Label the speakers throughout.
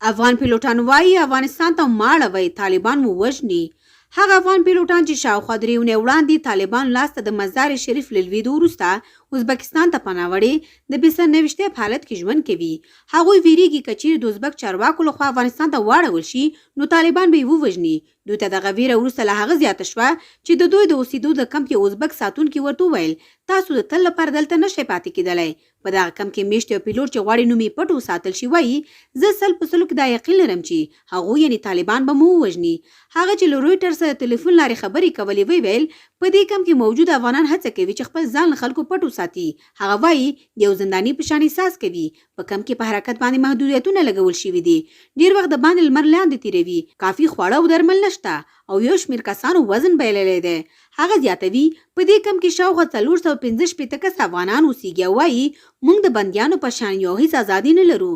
Speaker 1: افغان پیلوټان وایي افغانستان ته ماړوي طالبان مو وژني. هغه افغان پیلوټان چې شاوخوا 3 اونۍ وړاندې طالبان لاسته د مزار شریف له لوېدو وروسته ازبکستان ته پناه وړې د بې سرنوشتۍ په حالت کې ژوند کوي. هغوی ویریږي که چیرې د ازبک چارواکو لخوا افغانستان ته واړول شي نو طالبان به یې ووژني. دوی ته دغه ویره وروسته له هغه زیاته شوه چې د دوی د اوسېدو د کمپ کې ازبک ساتونکي ورته وویل تاسو د تل لپاره دلته نشئ پاتې کېدلی. په دغه کمپ کې میشت یو پیلوټ چې غواړي نوم یې پټ وساتل شي وایي زه 100% دا یقین لرم چې هغوی یعنې طالبان به مو ووژني. هغه چې له رویټر سره تلیفون لارې خبرې کولې ویل په دې کمپ کې موجود افغانان هڅه کوي چې خپل ځان له خلکو پټ وساتي. هغه وایي یو زنداني په شان احساس کوي. په کمپ کې په حرکت باندې محدودیتونه لګول شوي دي. ډیر وخت د باندې لمر لاندې تیروي. کافي خواړه او درمل نشته او یو شمېر کسانو وزن بایللی دی. هغه زیاتوي په دې کمپ کې شاوخوا 415 کس افغانان اوسېږي او وایي موږ د بندیانو په شان یو هیڅ ازادي نه لرو.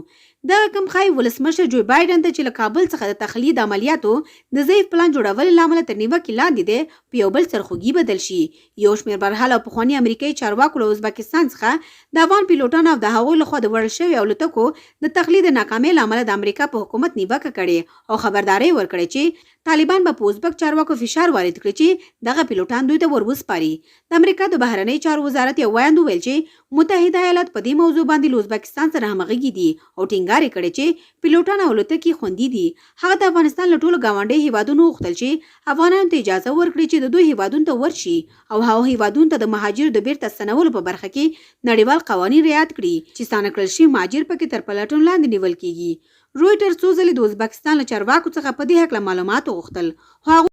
Speaker 1: دغه کمپ ښایي ولسمشر جو بایډن ته چې له کابل څخه د تخلیه د عملیاتو د ضعیف پلان جوړولو له امله تر نیوکې لاندې دی په یو بل سرخوږي بدل شي. یو شمېر برحاله او پخواني امریکایي چارواکو له ازبکستان څخه د افغان پیلوټانو او د هغوی لخوا د وړل شویو الوتکو د تخلیه د ناکامۍ له امله د امریکا په حکومت نیوکه کړې او خبرداری ورکړې چې طالبان به په ازبک چارواکو فشار وارد کړي چې دغه پیلوټان دوی ته ور وسپاري. د امریکا د بهرنۍ چارو وزارت یو ویاند وویل چې متحده ایالات په دې موضوع باندې له ازبکستان سره همغږي دي او ټینګار یې کړی چې پیلوټان او الوتکې خوندي دي. هغه د افغانستان له ټولو ګاونډي هیوادونو وغوښتل چې افغانانو ته اجازه ورکړي چې د دوی هیوادونو ته ورشي او هغو هیوادونو ته د مهاجرو د بیرته ستنولو په برخه کې نړیوال قوانین رعایت کړي چې ستانه کړل شوي مهاجر پکې تر پلټون لاندې نیول کیږي. رویټر څو ځلې د ازبکستان له چارواکو څخه په دې هکله معلومات وغوښتل خو